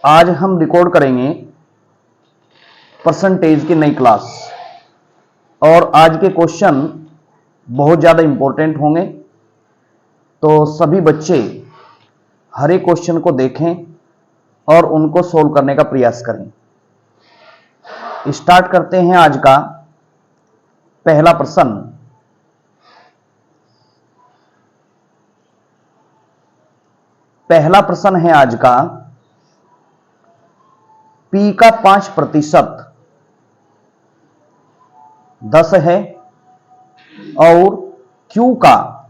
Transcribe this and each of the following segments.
आज हम रिकॉर्ड करेंगे परसेंटेज की नई क्लास और आज के क्वेश्चन बहुत ज़्यादा इंपॉर्टेंट होंगे। तो सभी बच्चे हर एक क्वेश्चन को देखें और उनको सोल्व करने का प्रयास करें। स्टार्ट करते हैं आज का पहला प्रश्न। पहला प्रश्न है आज का, P का 5% 10 है और Q का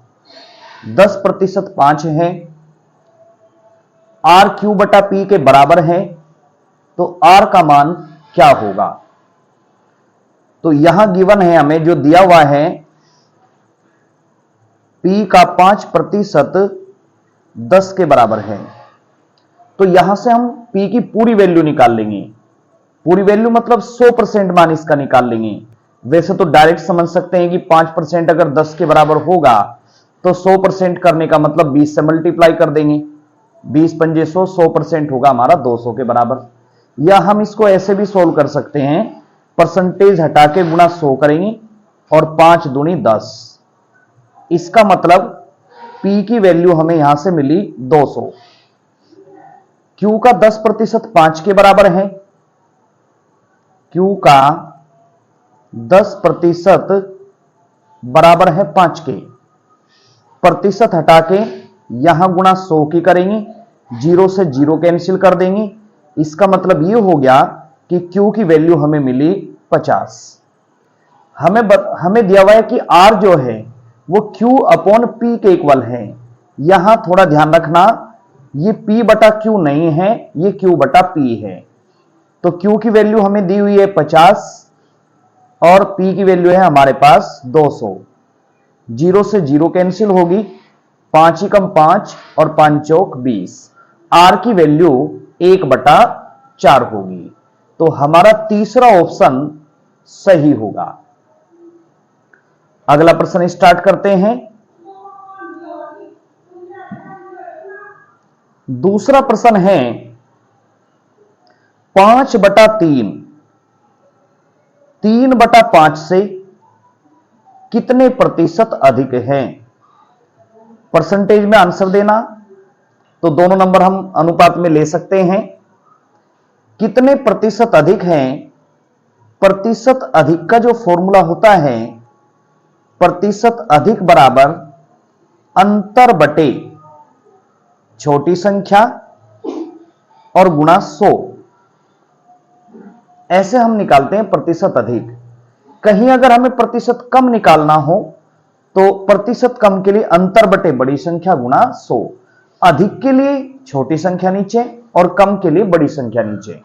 10% 5 है। R Q बटा P के बराबर है, तो R का मान क्या होगा? तो यहां गिवन है, हमें जो दिया हुआ है P का 5% 10 के बराबर है, तो यहां से हम P की पूरी वैल्यू निकाल लेंगे। पूरी वैल्यू मतलब 100% मान इसका निकाल लेंगे। वैसे तो डायरेक्ट समझ सकते हैं कि 5% अगर 10 के बराबर होगा तो 100% करने का मतलब 20 से मल्टीप्लाई कर देंगे। 20 पंजे 100, 100% होगा हमारा 200 के बराबर। या हम इसको ऐसे भी सोल्व कर सकते हैं, परसेंटेज हटा के गुणा 100 करेंगे और 5 दूनी 10। इसका मतलब P की वैल्यू हमें यहां से मिली 200। Q का 10% 5 के बराबर है। Q का 10% बराबर है 5 के। प्रतिशत हटा के यहां गुणा 100 की करेंगे, 0 से 0 कैंसिल कर देंगे। इसका मतलब यह हो गया कि Q की वैल्यू हमें मिली 50। हमें दिया हुआ है कि R जो है वो Q अपॉन P के इक्वल है। यहां थोड़ा ध्यान रखना, ये P बटा Q नहीं है, ये Q बटा P है। तो Q की वैल्यू हमें दी हुई है 50 और P की वैल्यू है हमारे पास 200। 0 से 0 कैंसिल होगी, 5 एकम 5 और 5 चौक 20। R की वैल्यू 1/4 होगी। तो हमारा तीसरा ऑप्शन सही होगा। अगला प्रश्न स्टार्ट करते हैं। दूसरा प्रश्न है 5/3 3/5 से कितने प्रतिशत अधिक है? परसेंटेज में आंसर देना, तो दोनों नंबर हम अनुपात में ले सकते हैं। कितने प्रतिशत अधिक है? प्रतिशत अधिक का जो फॉर्मूला होता है, प्रतिशत अधिक बराबर अंतर बटे छोटी संख्या और गुणा 100। ऐसे हम निकालते हैं प्रतिशत अधिक। कहीं अगर हमें प्रतिशत कम निकालना हो तो प्रतिशत कम के लिए अंतर बटे बड़ी संख्या गुणा 100। अधिक के लिए छोटी संख्या नीचे और कम के लिए बड़ी संख्या नीचे।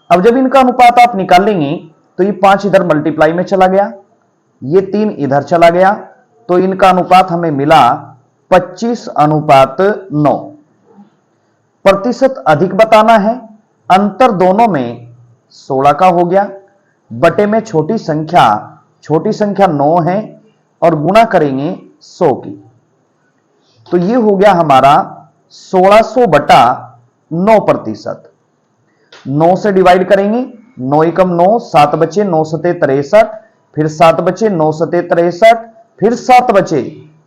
अब जब इनका अनुपात आप निकालेंगे तो ये 5 इधर मल्टीप्लाई में चला गया, ये 3 इधर चला गया, तो इनका अनुपात हमें मिला 25:9। प्रतिशत अधिक बताना है, अंतर दोनों में 16 का हो गया, बटे में छोटी संख्या 9 है और गुणा करेंगे 100 की, तो ये हो गया हमारा 1600/9%। 9 से डिवाइड करेंगे, 9 एकम 9, 7 बचे 9 सते 63, फिर 7 बचे 9 सते 63, फिर 7 बचे,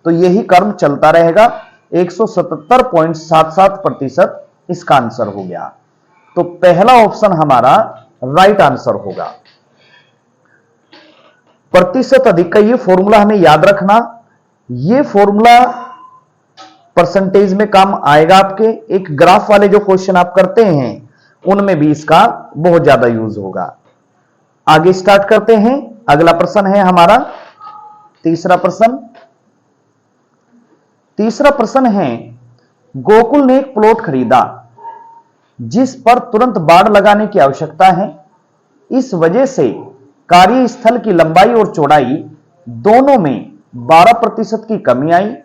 तो यही क्रम चलता रहेगा। 177.77% इसका आंसर हो गया। तो पहला ऑप्शन हमारा राइट आंसर होगा। प्रतिशत अधिक का ये फॉर्मूला हमें याद रखना, ये फॉर्मूला परसेंटेज में काम आएगा आपके। एक ग्राफ वाले जो क्वेश्चन आप करते हैं उनमें भी इसका बहुत ज्यादा यूज होगा। आगे स्टार्ट करते हैं। अगला प्रश्न है हमारा तीसरा प्रश्न। तीसरा प्रश्न है, गोकुल ने एक प्लॉट खरीदा जिस पर तुरंत बाड़ लगाने की आवश्यकता है। इस वजह से कार्यस्थल की लंबाई और चौड़ाई दोनों में 12% की कमी आई।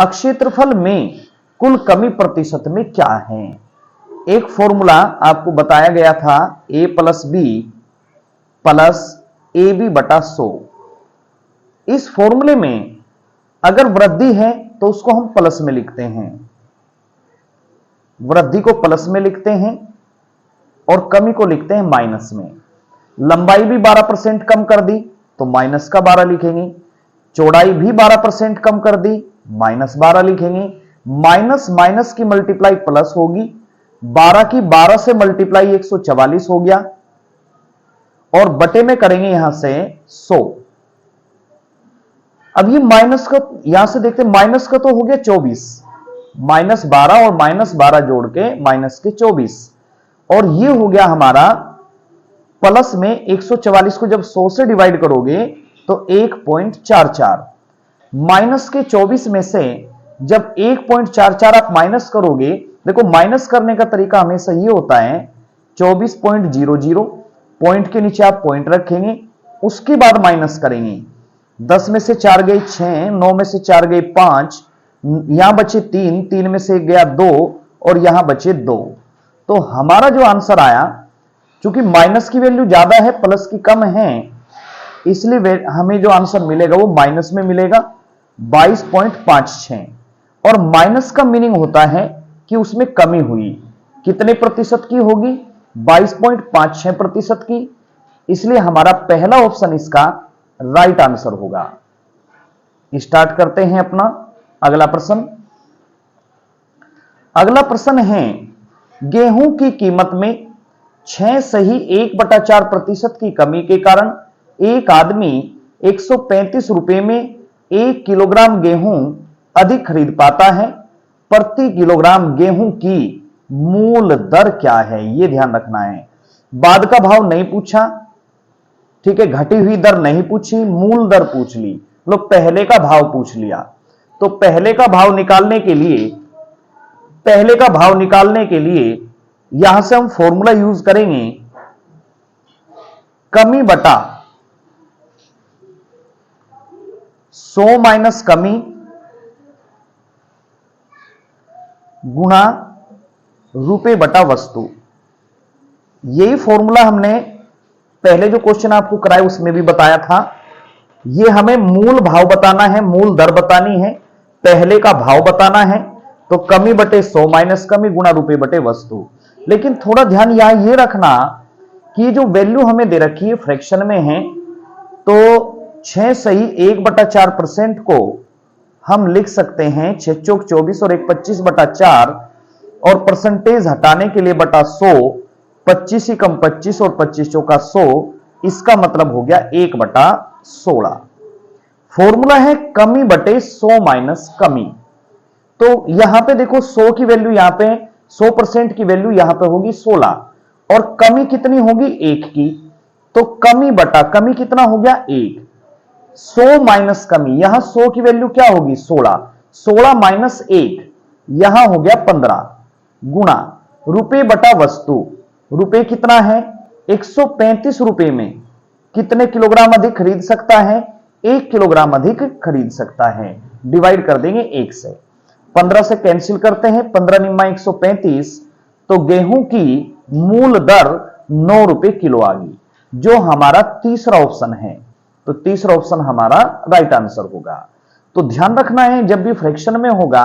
क्षेत्रफल में कुल कमी प्रतिशत में क्या है? एक फॉर्मूला आपको बताया गया था, a + b + ab/100। इस फॉर्मूले में अगर वृद्धि है तो उसको हम प्लस में लिखते हैं, वृद्धि को प्लस में लिखते हैं और कमी को लिखते हैं माइनस में। लंबाई भी 12% कम कर दी तो माइनस का 12 लिखेंगे, चौड़ाई भी 12% कम कर दी माइनस 12 लिखेंगे। माइनस माइनस की मल्टीप्लाई प्लस होगी, 12 की 12 से मल्टीप्लाई 144 हो गया और बटे में करेंगे यहां से 100। अब ये माइनस का यहां से देखते हैं, माइनस का तो हो गया 24, माइनस 12 और माइनस 12 जोड़ के माइनस के 24, और ये हो गया हमारा प्लस में 144 को जब 100 से डिवाइड करोगे तो 1.44। माइनस के 24 में से जब 1.44 आप माइनस करोगे, देखो माइनस करने का तरीका हमेशा ये होता है 24.00, पॉइंट के नीचे आप पॉइंट रखेंगे, उसके बाद माइनस करेंगे। 10 में से 4 गए 6, 9 में से 4 गए 5, यहां बचे 3, 3 में से गया 2 और यहां बचे 2। तो हमारा जो आंसर आया, चूंकि माइनस की वैल्यू ज्यादा है प्लस की कम है, इसलिए हमें जो आंसर मिलेगा वो माइनस में मिलेगा 22.56। और माइनस का मीनिंग होता है कि उसमें कमी हुई, कितने प्रतिशत की होगी, 22.56% की, इसलिए हमारा पहला ऑप्शन इसका राइट आंसर होगा। स्टार्ट करते हैं अपना अगला प्रश्न। अगला प्रश्न है, गेहूं की कीमत में 6 सही 1/4% की कमी के कारण एक आदमी 135 रुपए में 1 किलोग्राम गेहूं अधिक खरीद पाता है। प्रति किलोग्राम गेहूं की मूल दर क्या है, यह ध्यान रखना है। बाद का भाव नहीं पूछा, ठीक है, घटी हुई दर नहीं पूछी, मूल दर पूछ ली, लोग पहले का भाव पूछ लिया। तो पहले का भाव निकालने के लिए यहां से हम फॉर्मूला यूज करेंगे, कमी बटा 100 माइनस कमी गुणा रुपए बटा वस्तु। यही फॉर्मूला हमने पहले जो क्वेश्चन आपको कराए उसमें भी बताया था। ये हमें मूल भाव बताना है, मूल दर बतानी है, पहले का भाव बताना है। तो कमी बटे 100 माइनस कमी गुणा रुपए बटे वस्तु। लेकिन थोड़ा ध्यान यहां ये रखना कि जो वैल्यू हमें दे रखी है फ्रैक्शन में है, तो 6 सही 1/4% को हम लिख सकते हैं 6 चौक 24 और 1 25/4, और परसेंटेज हटाने के लिए बटा 100, 25 ही कम 25 और 25 चौका 100, इसका मतलब हो गया 1/16। फॉर्मूला है कमी बटे 100 माइनस कमी। तो यहां पे देखो 100 की वैल्यू यहां पे 100% की वैल्यू यहां पे होगी 16 और कमी कितनी होगी 1 की। तो कमी बटा कमी कितना हो गया 1, 100 माइनस कमी, यहां 100 की वैल्यू क्या होगी 16, 16 माइनस 1 यहां हो गया 15 गुणा रुपए बटा वस्तु। रुपए कितना है 135 रुपए में कितने किलोग्राम अधिक खरीद सकता है, 1 किलोग्राम अधिक खरीद सकता है। डिवाइड कर देंगे 1 से, 15 से कैंसिल करते हैं, 15 निम्मा 135, तो गेहूं की मूल दर 9 रुपए किलो आ गई, जो हमारा तीसरा ऑप्शन है। तो तीसरा ऑप्शन हमारा राइट आंसर होगा। तो ध्यान रखना है जब भी फ्रैक्शन में होगा,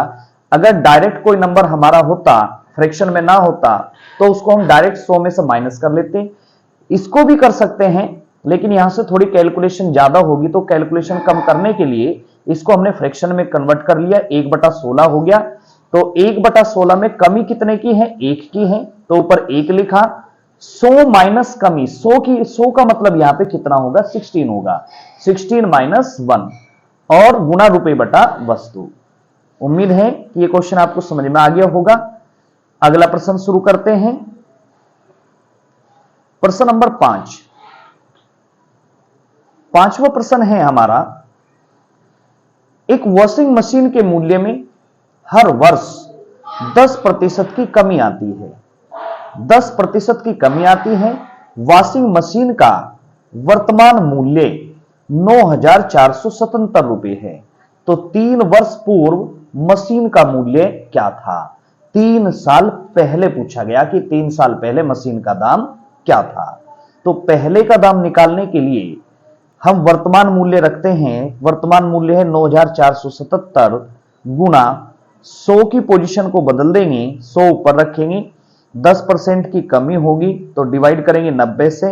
अगर डायरेक्ट कोई नंबर हमारा होता, फ्रैक्शन में ना होता, तो उसको हम डायरेक्ट 100 में से माइनस कर लेते। इसको भी कर सकते हैं, लेकिन यहां से थोड़ी कैलकुलेशन ज्यादा होगी, तो कैलकुलेशन कम करने के लिए इसको हमने फ्रैक्शन में कन्वर्ट कर लिया, 1/16 हो गया। तो 1/16 में कमी कितने की है 1 की है, तो ऊपर 1 लिखा। 100 माइनस कमी, 100 का मतलब यहां पे कितना होगा 16 होगा, 16 माइनस 1 और गुणा रुपए बटा वस्तु। उम्मीद है कि ये क्वेश्चन आपको समझ में आ गया होगा। अगला प्रश्न शुरू करते हैं। प्रश्न नंबर 5, पांचवा प्रश्न है हमारा, एक वॉशिंग मशीन के मूल्य में हर वर्ष 10% की कमी आती है, 10% की कमी आती है। वॉशिंग मशीन का वर्तमान मूल्य 9,477 रुपए है। तो 3 वर्ष पूर्व मशीन का मूल्य क्या था। 3 साल पहले पूछा गया कि 3 साल पहले मशीन का दाम क्या था। तो पहले का दाम निकालने के लिए हम वर्तमान मूल्य रखते हैं, वर्तमान मूल्य है 9,477 गुणा 100 की पोजीशन को बदल देंगे, 100 ऊपर रखेंगे, 10% की कमी होगी तो डिवाइड करेंगे 90 से,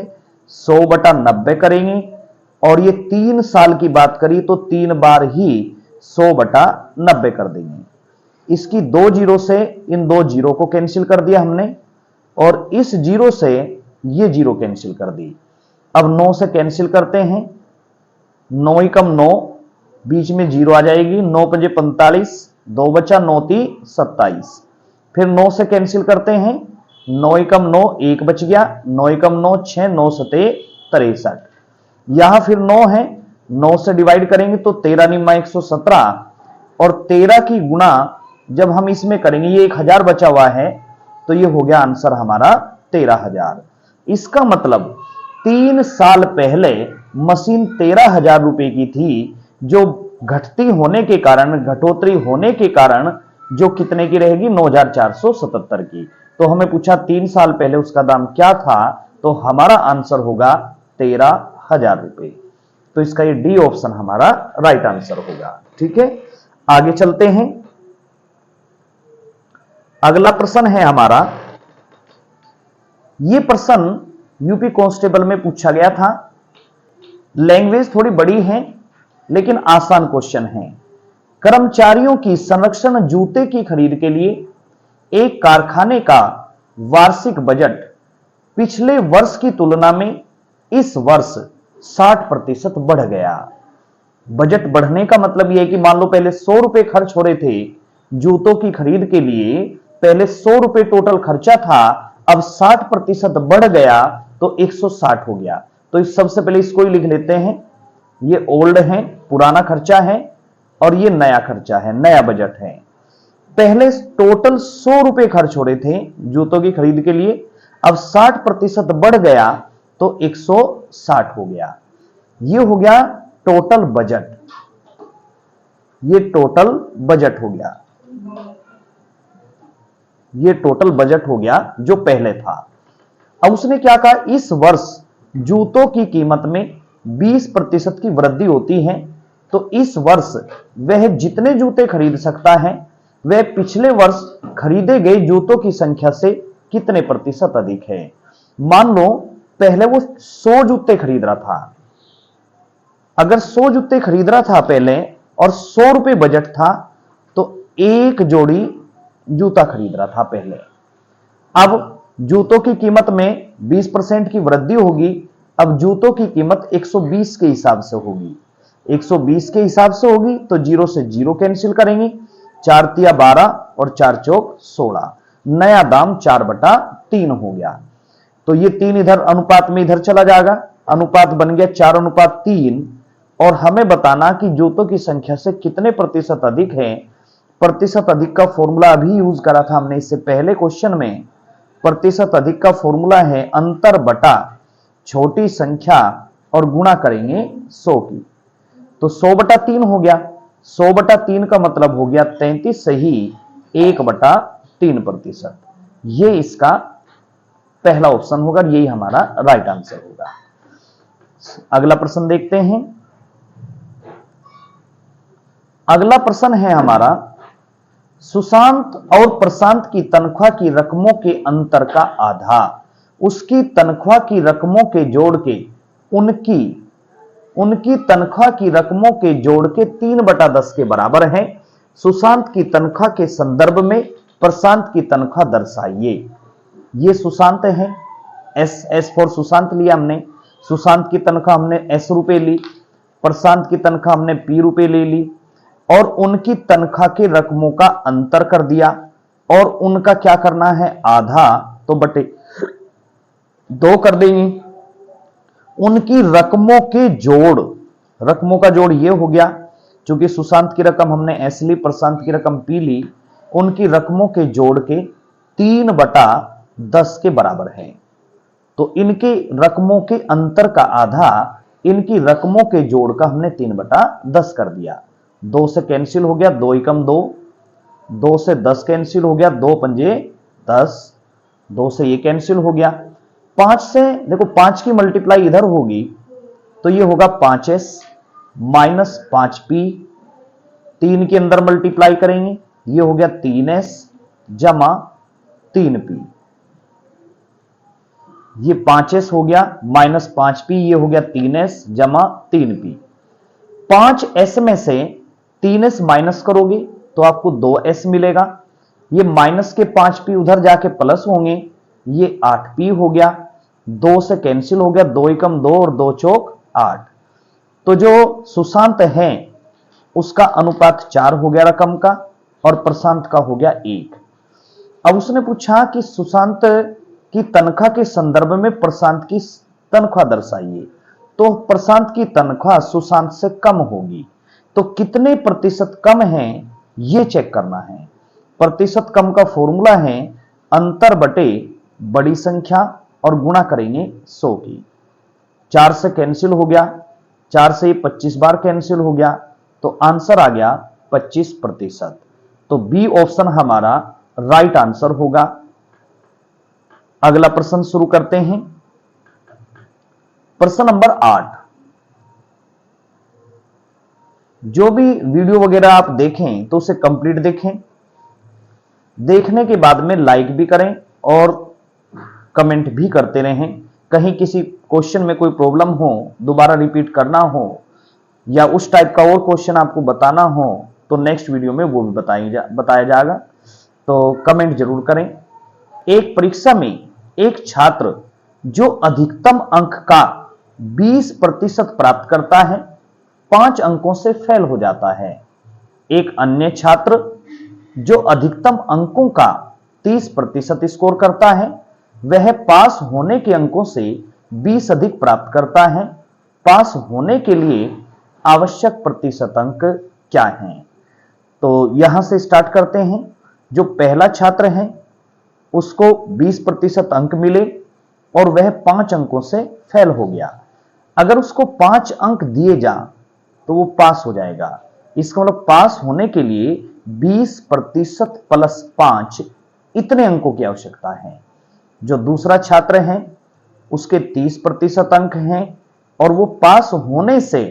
100/90 करेंगे, और ये 3 साल की बात करी तो 3 बार ही 100/90 कर देंगे। इसकी 2 जीरो से इन 2 जीरो को कैंसिल कर दिया हमने, और इस जीरो से ये जीरो कैंसिल कर दी। अब 9 से कैंसिल करते हैं, 9 एकम 9, बीच में जीरो आ जाएगी, 9 पंजे 45, 2 बचा, 9 ती 27। फिर 9 से कैंसिल करते हैं, 9 एकम 9, 1 बच गया, 9 एकम 9 6, 9 सते 63। यहां फिर 9 है, 9 से डिवाइड करेंगे तो 13 निम्मा 117, और 13 की गुणा जब हम इसमें करेंगे, ये 1000 बचा हुआ है तो ये हो गया आंसर हमारा 13,000। इसका मतलब 3 साल पहले मशीन 13,000 रुपए की थी, जो घटती होने के कारण, घटोतरी होने के कारण जो कितने की रहेगी, 9,477 की। तो हमें पूछा 3 साल पहले उसका दाम क्या था, तो हमारा आंसर होगा 13,000 रुपए। तो इसका ये डी ऑप्शन हमारा राइट आंसर होगा। ठीक है, आगे चलते हैं। अगला प्रश्न है हमारा, यह प्रश्न यूपी कांस्टेबल में पूछा गया था। लैंग्वेज थोड़ी बड़ी है लेकिन आसान क्वेश्चन है। कर्मचारियों की संरक्षण जूते की खरीद के लिए एक कारखाने का वार्षिक बजट पिछले वर्ष की तुलना में इस वर्ष 60% बढ़ गया। बजट बढ़ने का मतलब यह है कि मान लो पहले 100 रुपए खर्च हो रहे थे जूतों की खरीद के लिए, पहले 100 रुपए टोटल खर्चा था, अब 60% बढ़ गया तो 160 हो गया। तो इस सबसे पहले इसको ही लिख लेते हैं, ये ओल्ड है, पुराना खर्चा है, और ये नया खर्चा है, नया बजट है। पहले टोटल 100 रुपए खर्च हो रहे थे जूतों की खरीद के लिए, अब 60% बढ़ गया तो 160 हो गया। ये हो गया टोटल बजट, ये टोटल बजट हो गया, ये टोटल बजट हो गया जो पहले था। अब उसने क्या कहा, इस वर्ष जूतों की कीमत में 20% की वृद्धि होती है, तो इस वर्ष वह जितने जूते खरीद सकता है वह पिछले वर्ष खरीदे गए जूतों की संख्या से कितने प्रतिशत अधिक है। मान लो पहले वो 100 जूते खरीद रहा था, अगर 100 जूते खरीद रहा था पहले और 100 रुपए बजट था, तो एक जोड़ी जूता खरीद रहा था पहले। अब जूतों की कीमत में 20% की वृद्धि होगी, अब जूतों की कीमत 120 के हिसाब से होगी, 120 के हिसाब से होगी तो 0 से 0 कैंसिल करेंगे, 4 तिया 12 और 4 चौक 16, नया दाम 4/3 हो गया। तो ये 3 इधर अनुपात में इधर चला जाएगा, अनुपात बन गया 4:3, और हमें बताना कि जूतों की संख्या से कितने प्रतिशत अधिक है। प्रतिशत अधिक का फॉर्मूला अभी यूज करा था हमने इससे पहले क्वेश्चन में। प्रतिशत अधिक का फॉर्मूला है अंतर बटा छोटी संख्या और गुणा करेंगे 100 की, तो 100/3 हो गया। 100/3 का मतलब हो गया 33 से ही 1/3%। ये इसका पहला ऑप्शन होगा, यही हमारा राइट आंसर होगा। अगला प्रश्न देखते हैं। अगला प्रश्न है हमारा, सुशांत और प्रशांत की तनख्वाह की रकमों के अंतर का आधा उसकी तनख्वाह की रकमों के जोड़ के उनकी तनख्वाह की रकमों के जोड़ के 3/10 के बराबर है। सुशांत की तनख्वाह के संदर्भ में प्रशांत की तनख्वाह दर्शाइए। ये सुशांत है, एस फॉर सुशांत लिया हमने, सुशांत की तनख्वाह हमने S रुपए ली, प्रशांत की तनख्वाह हमने P रुपए ले ली, और उनकी तनख्वाह के रकमों का अंतर कर दिया, और उनका क्या करना है, आधा, तो बटे 2 कर देंगे। उनकी रकमों के जोड़, रकमों का जोड़ ये हो गया, क्योंकि सुशांत की रकम हमने S ली, प्रशांत की रकम P ली, उनकी रकमों के जोड़ के 3/10 के बराबर है। तो इनके रकमों के अंतर का आधा इनकी रकमों के जोड़ का हमने 3/10 कर दिया। 2 से कैंसिल हो गया, 2 एकम 2, 2 से 10 कैंसिल हो गया, 2 पंजे 10, 2 से ये कैंसिल हो गया। 5 से देखो 5 की मल्टीप्लाई इधर होगी तो ये होगा 5s माइनस 5p, 3 के अंदर मल्टीप्लाई करेंगे, ये हो गया 3s जमा 3p, ये 5s हो गया माइनस 5p, ये हो गया 3s जमा 3p। 5s में से 3s माइनस करोगे तो आपको 2s मिलेगा, ये माइनस के 5p उधर जाके प्लस होंगे, ये 8p हो गया, 2 से कैंसिल हो गया, 2 एकम 2 और 2 चौक 8। तो जो सुशांत है उसका अनुपात 4 हो गया रकम का और प्रशांत का हो गया 1। अब उसने पूछा कि सुशांत की तनख्वाह के संदर्भ में प्रशांत की तनख्वाह दर्शाइए। तो प्रशांत की तनख्वाह सुशांत से कम होगी, तो कितने प्रतिशत कम है यह चेक करना है। प्रतिशत कम का फॉर्मूला है अंतर बटे बड़ी संख्या और गुणा करेंगे 100 की। 4 से कैंसिल हो गया, 4 से 25 बार कैंसिल हो गया, तो आंसर आ गया 25%। तो बी ऑप्शन हमारा राइट आंसर होगा। अगला प्रश्न शुरू करते हैं। प्रश्न नंबर 8। जो भी वीडियो वगैरह आप देखें तो उसे कंप्लीट देखें, देखने के बाद में लाइक भी करें और कमेंट भी करते रहें। कहीं किसी क्वेश्चन में कोई प्रॉब्लम हो, दोबारा रिपीट करना हो या उस टाइप का और क्वेश्चन आपको बताना हो तो नेक्स्ट वीडियो में वो भी बताया जाएगा, तो कमेंट जरूर करें। एक परीक्षा में एक छात्र जो अधिकतम अंक का 20% प्राप्त करता है 5 अंकों से फेल हो जाता है। एक अन्य छात्र जो अधिकतम अंकों का 30% स्कोर करता है वह पास होने के अंकों से 20 अधिक प्राप्त करता है। पास होने के लिए आवश्यक प्रतिशत अंक क्या हैं? तो यहां से स्टार्ट करते हैं। जो पहला छात्र है उसको 20% अंक मिले और वह 5 अंकों से फेल हो गया। अगर उसको 5 अंक दिए जा तो वो पास हो जाएगा। इसका मतलब पास होने के लिए 20% प्लस 5 इतने अंकों की आवश्यकता है। जो दूसरा छात्र है उसके 30% अंक हैं और वो पास होने से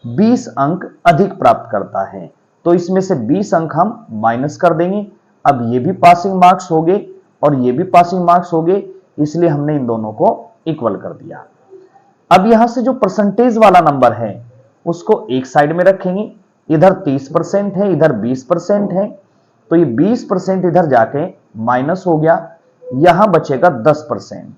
20 अंक अधिक प्राप्त करता है, तो इसमें से 20 अंक हम माइनस कर देंगे। अब ये भी पासिंग मार्क्स हो गए और ये भी पासिंग मार्क्स हो गए, इसलिए हमने इन दोनों को इक्वल कर दिया। अब यहां से जो परसेंटेज वाला नंबर है उसको एक साइड में रखेंगे। इधर 30% है, इधर 20% है, तो ये 20% इधर जाके माइनस हो गया, यहां बचेगा 10%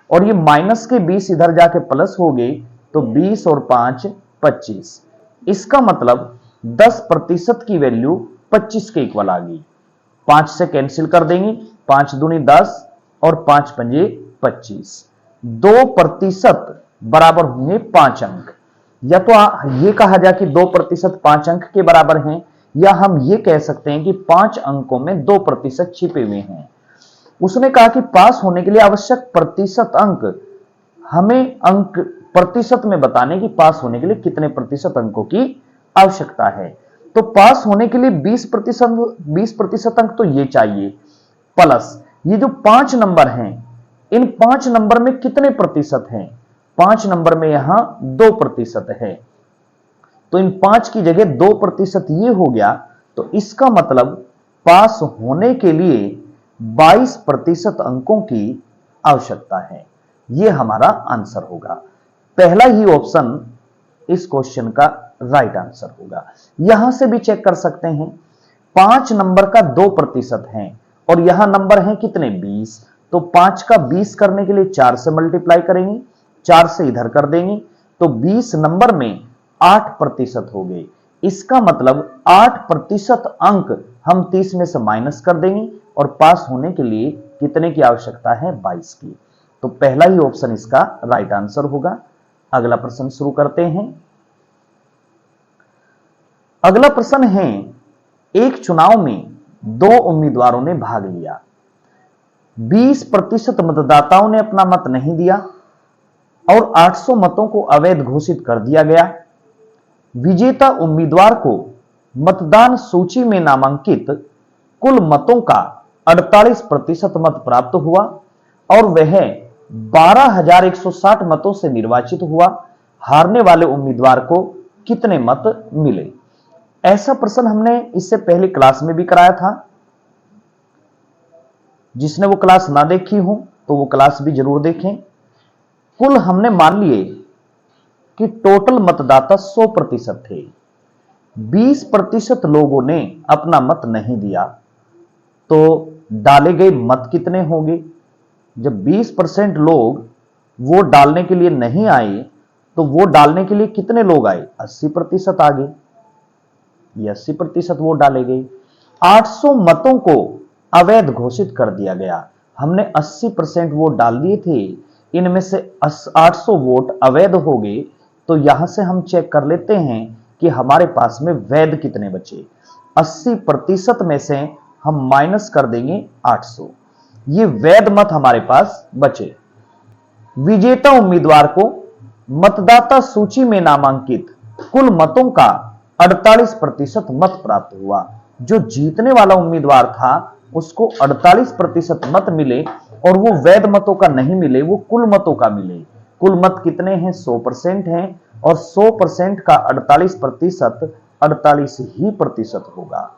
और ये माइनस के 20 इधर जाके प्लस हो गए, तो 20 और 5 25। इसका मतलब 10% की वैल्यू 25 के इक्वल आ गई। 5 से कैंसिल कर देंगे, 5 दूनी 10 और 5 पंजे 25। 2% बराबर होंगे 5 अंक। या तो यह कहा जाए कि 2% 5 अंक के बराबर हैं, या हम ये कह सकते हैं कि 5 अंकों में 2% छिपे हुए हैं। उसने कहा कि पास होने के लिए आवश्यक प्रतिशत अंक, हमें अंक प्रतिशत में बताने की पास होने के लिए कितने प्रतिशत अंकों की आवश्यकता है। तो पास होने के लिए 20% अंक तो ये चाहिए, प्लस ये जो 5 नंबर हैं, इन 5 नंबर में कितने प्रतिशत हैं? 5 नंबर में यहां 2% है, तो इन 5 की जगह 2% ये हो गया, तो इसका मतलब पास होने के लिए 22% अंकों की आवश्यकता है। यह हमारा आंसर होगा। पहला ही ऑप्शन इस क्वेश्चन का राइट आंसर होगा। यहां से भी चेक कर सकते हैं, 5 नंबर का 2% है और यहां नंबर है कितने? 20। तो 5 का 20 करने के लिए 4 से मल्टीप्लाई करेंगे, 4 से इधर कर देंगे, तो 20 नंबर में 8% हो गए। इसका मतलब 8% अंक हम 30 में से माइनस कर देंगे और पास होने के लिए कितने की आवश्यकता है? 22 की। तो पहला ही ऑप्शन इसका राइट आंसर होगा। अगला प्रश्न शुरू करते हैं। अगला प्रश्न है, एक चुनाव में 2 उम्मीदवारों ने भाग लिया, 20% मतदाताओं ने अपना मत नहीं दिया और 800 मतों को अवैध घोषित कर दिया गया। विजेता उम्मीदवार को मतदान सूची में नामांकित कुल मतों का 48% मत प्राप्त हुआ और वह 12,160 मतों से निर्वाचित हुआ। हारने वाले उम्मीदवार को कितने मत मिले? ऐसा प्रश्न हमने इससे पहले क्लास में भी कराया था। जिसने वो क्लास ना देखी हो तो वो क्लास भी जरूर देखें। कुल हमने मान लिए कि टोटल मतदाता 100% थे, 20% लोगों ने अपना मत नहीं दिया, तो डाले गए मत कितने होंगे? जब 20% लोग वोट डालने के लिए नहीं आए तो वोट डालने के लिए कितने लोग आए? 80% आ गए, ये 80% वोट डाले गए। 800 मतों को अवैध घोषित कर दिया गया। हमने 80% वोट डाल दिए थे, इनमें से 800 वोट अवैध हो गए। तो यहां से हम चेक कर लेते हैं कि हमारे पास में वैध कितने बचे। 80% में से हम माइनस कर देंगे 800, ये वैध मत हमारे पास बचे। विजेता उम्मीदवार को मतदाता सूची में नामांकित कुल मतों का 48% मत प्राप्त हुआ। जो जीतने वाला उम्मीदवार था उसको 48% मत मिले और वो वैध मतों का नहीं मिले, वो कुल मतों का मिले। कुल मत कितने हैं? 100% हैं और 100% का 48% 48 ही प्रतिशत होगा।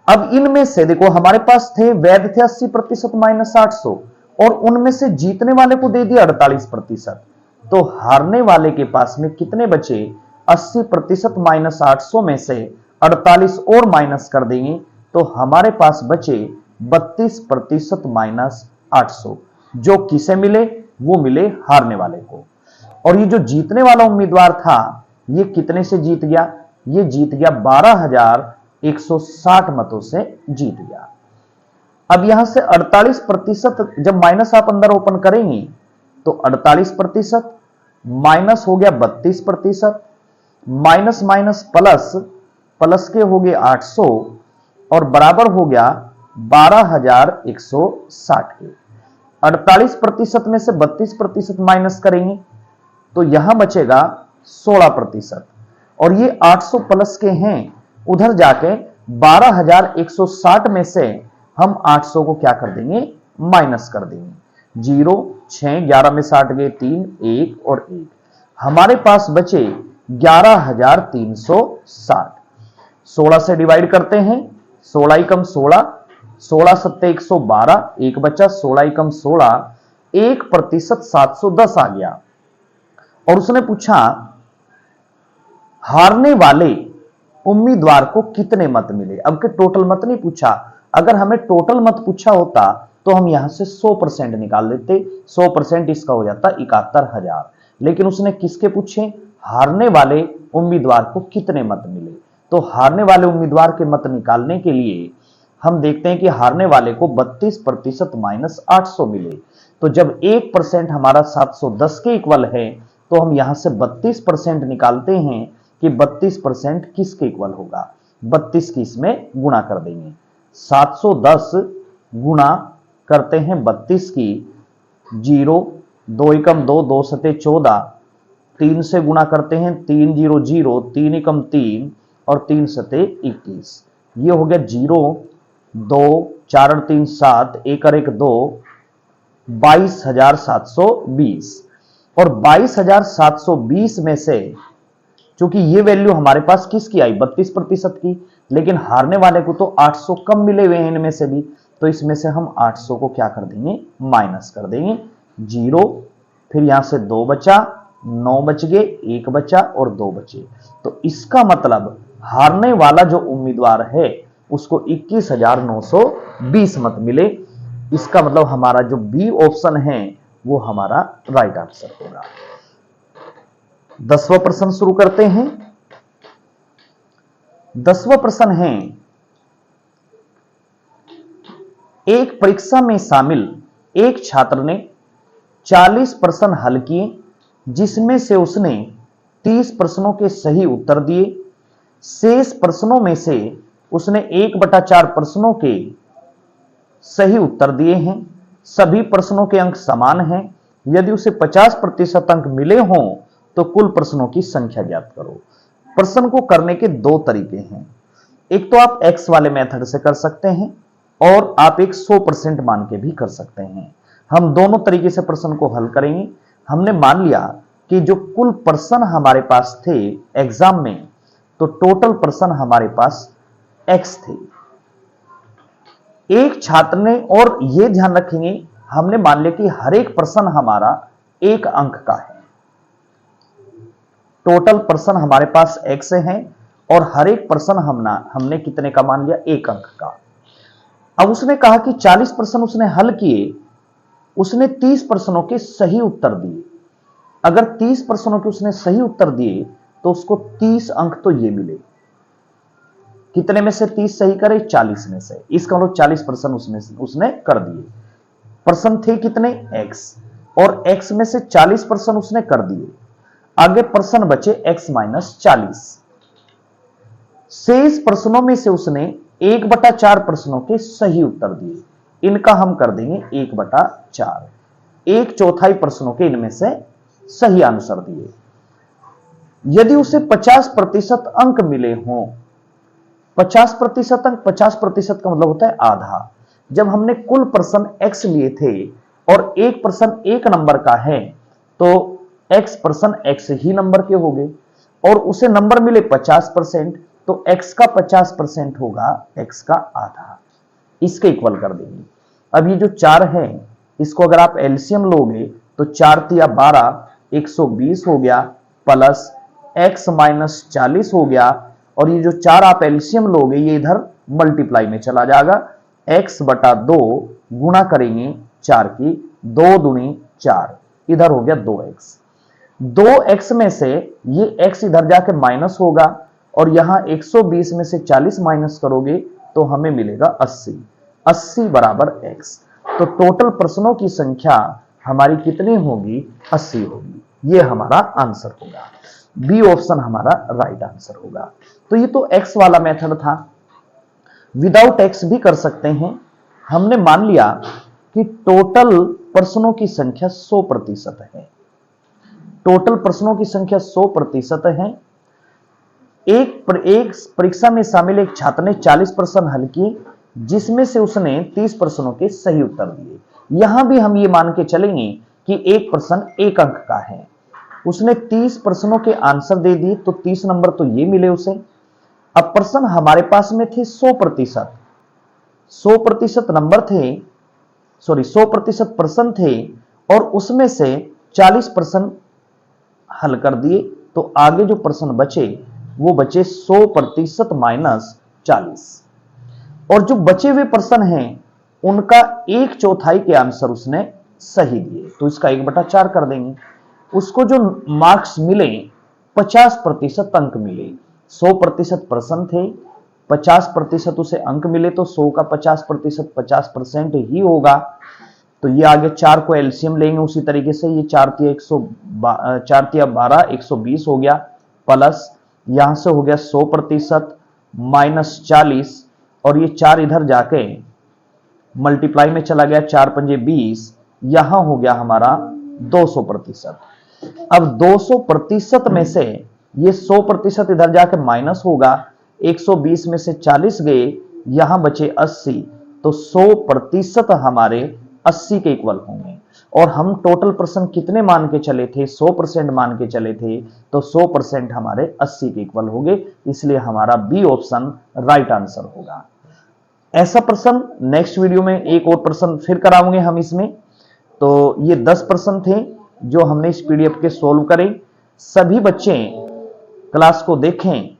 अब इनमें से देखो, हमारे पास थे वैध थे 80% माइनस 800 और उनमें से जीतने वाले को दे दिया 48%, तो हारने वाले के पास में कितने बचे? 80% माइनस 800 में से 48 और माइनस कर देंगे तो हमारे पास बचे 32% माइनस 800, जो किसे मिले? वो मिले हारने वाले को। और ये जो जीतने वाला उम्मीदवार था ये कितने से जीत गया? ये जीत गया 12,160 मतों से जीत गया। अब यहां से 48% जब माइनस आप अंदर ओपन करेंगे तो 48% माइनस हो गया 32%, माइनस माइनस प्लस, प्लस के हो गए 800 और बराबर हो गया 12,160 के। 48% में से 32% माइनस करेंगे तो यहां बचेगा 16% और ये 800 प्लस के हैं। उधर जाके 12,160 में से हम 800 को क्या कर देंगे? माइनस कर देंगे। 0 6 11 में 60 गए 3 1 और 1, हमारे पास बचे 11,360। 16 से डिवाइड करते हैं, 16 ही कम 16, 16 सत्ते 112, एक बचा, 16 ही कम 16, 1% 710 आ गया। और उसने पूछा हारने वाले उम्मीदवार को कितने मत मिले। अब के टोटल मत नहीं पूछा, अगर हमें टोटल मत पूछा होता तो हम यहां से 100% निकाल देते, 100% इसका हो जाता 71,000। लेकिन उसने किसके पूछे? हारने वाले उम्मीदवार को कितने मत मिले। तो हारने वाले उम्मीदवार के मत निकालने के लिए हम देखते हैं कि हारने वाले को 32% माइनस 800 मिले। तो जब 1% हमारा 710 के इक्वल है तो हम यहां से 32% निकालते हैं कि 32% किसके इक्वल होगा? 32 की इसमें गुणा कर देंगे। 710 गुणा करते हैं 32 की, 0 2 एकम 2, 2 सते 14, 3 से गुणा करते हैं 3 0 0, 3 एकम 3 और 3 सते 21, ये हो गया 0 2 4 और 3 7, 1 और 1 2, 22,720। और 22,720 में से चूंकि ये वैल्यू हमारे पास किसकी आई? 32% की, लेकिन हारने वाले को तो 800 कम मिले हुए हैं इनमें से भी, तो इसमें से हम 800 को क्या कर देंगे? माइनस कर देंगे। 0 फिर यहां से 2 बचा, 9 बच गए, 1 बचा और 2 बचे। तो इसका मतलब हारने वाला जो उम्मीदवार है उसको 21,920 मत मिले। इसका मतलब हमारा जो बी ऑप्शन है वो हमारा राइट आंसर होगा। 10वां प्रश्न शुरू करते हैं। 10वां प्रश्न है, एक परीक्षा में शामिल एक छात्र ने 40 प्रश्न हल किए जिसमें से उसने 30 प्रश्नों के सही उत्तर दिए। शेष प्रश्नों में से उसने 1/4 प्रश्नों के सही उत्तर दिए हैं। सभी प्रश्नों के अंक समान हैं। यदि उसे 50% अंक मिले हों तो कुल प्रश्नों की संख्या ज्ञात करो। प्रश्न को करने के दो तरीके हैं। एक तो आप एक्स वाले मेथड से कर सकते हैं और आप एक 100% मान के भी कर सकते हैं। हम दोनों तरीके से प्रश्न को हल करेंगे। हमने मान लिया कि जो कुल प्रश्न हमारे पास थे एग्जाम में, तो तो टोटल पर्सन हमारे पास x थे। एक छात्र ने, और यह ध्यान रखेंगे, हमने मान लिया कि हर एक पर्सन हमारा 1 अंक का है। टोटल पर्सन हमारे पास x है और हर एक पर्सन हमने कितने का मान लिया? 1 अंक का। अब उसने कहा कि 40 प्रश्न उसने हल किए, उसने 30 प्रश्नों के सही उत्तर दिए। अगर 30 प्रश्नों के उसने सही उत्तर दिए तो उसको 30 अंक तो ये मिले। कितने में से 30 सही करे? 40 में से। इसका मतलब 40 प्रश्न उसने कर दिए। प्रश्न थे कितने? x, और x में से 40 प्रश्न उसने कर दिए। आगे प्रश्न बचे x माइनस 40। शेष प्रश्नों में से उसने 1/4 प्रश्नों के सही उत्तर दिए। इनका हम कर देंगे 1/4। 1/4 प्रश्नों के इनमें से सही आंसर दिए। यदि उसे 50% अंक मिले हों, 50% अंक, 50% का मतलब होता है आधा। जब हमने कुल प्रश्न x लिए थे और एक प्रश्न 1 नंबर का है तो x प्रश्न x ही नंबर के हो गए, और उसे नंबर मिले 50%, तो x का 50% होगा x का आधा। इसके इक्वल कर देंगे। अब ये जो 4 है, इसको अगर आप एलसीएम लोगे तो 4 तिया 12, 120 हो गया, प्लस x माइनस 40 हो गया, और ये जो 4 आप एलसीएम लोगे ये इधर मल्टीप्लाई में चला जाएगा। x/2 गुणा करेंगे 4 की, 2 दूनी 4, इधर हो गया 2x। 2x में से ये x इधर जाके माइनस होगा, और यहां 120 में से 40 माइनस करोगे तो हमें मिलेगा 80। 80 बराबर x। तो टोटल प्रश्नों की संख्या हमारी कितनी होगी? 80 होगी। ये हमारा आंसर होगा। बी ऑप्शन हमारा राइट आंसर होगा। तो ये तो x वाला मेथड था। विदाउट x भी कर सकते हैं। हमने मान लिया कि टोटल प्रश्नों की संख्या 100% है। टोटल प्रश्नों की संख्या 100% है। एक परीक्षा में शामिल एक छात्र ने 40 प्रश्न हल किए, जिसमें से उसने 30 प्रश्नों के सही उत्तर दिए। यहां भी हम ये मान के चलेंगे कि एक प्रश्न 1 अंक का है। उसने 30 प्रश्नों के आंसर दे दिए तो 30 नंबर तो ये मिले उसे। अब प्रश्न हमारे पास में थे 100%। 100% नंबर थे, 100% प्रश्न थे, और उसमें से 40 प्रश्न हल कर दिए। तो आगे जो प्रश्न बचे वो बचे 100% माइनस 40, और जो बचे हुए प्रश्न हैं उनका 1/4 के आंसर उसने सही दिए, तो इसका 1/4 कर देंगे। उसको जो मार्क्स मिले 50% अंक मिले। 100% प्रश्न थे, 50% उसे अंक मिले, तो 100 का 50% 50% ही होगा। तो ये आगे 4 को एलसीएम लेंगे उसी तरीके से। ये 4 तिया 12, 120 हो गया, प्लस यहां से हो गया 100% माइनस 40, और ये 4 इधर जाके मल्टीप्लाई में चला गया, 4 पंजे 20, यहां हो गया हमारा 200%। अब 200% में से ये 100% इधर जाके माइनस होगा, 120 में से 40 गए, यहां बचे 80, तो 100% हमारे 80 के इक्वल होंगे। और हम टोटल प्रश्न कितने मान के चले थे? 100% मान के चले थे, तो 100% हमारे 80 के इक्वल होंगे। इसलिए हमारा बी ऑप्शन राइट आंसर होगा। ऐसा प्रश्न नेक्स्ट वीडियो में एक और प्रश्न फिर कराएंगे हम इसमें। तो ये 10 प्रश्न थे जो हमने इस पीडीएफ के सोल्व करें। सभी बच्चे क्लास को देखें।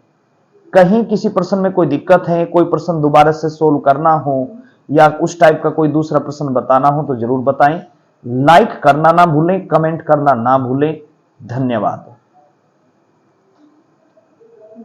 कहीं किसी प्रश्न में कोई दिक्कत है, कोई प्रश्न दोबारा से सोल्व करना हो, या उस टाइप का कोई दूसरा प्रश्न बताना हो तो जरूर बताएं। लाइक करना ना भूलें, कमेंट करना ना भूलें। धन्यवाद।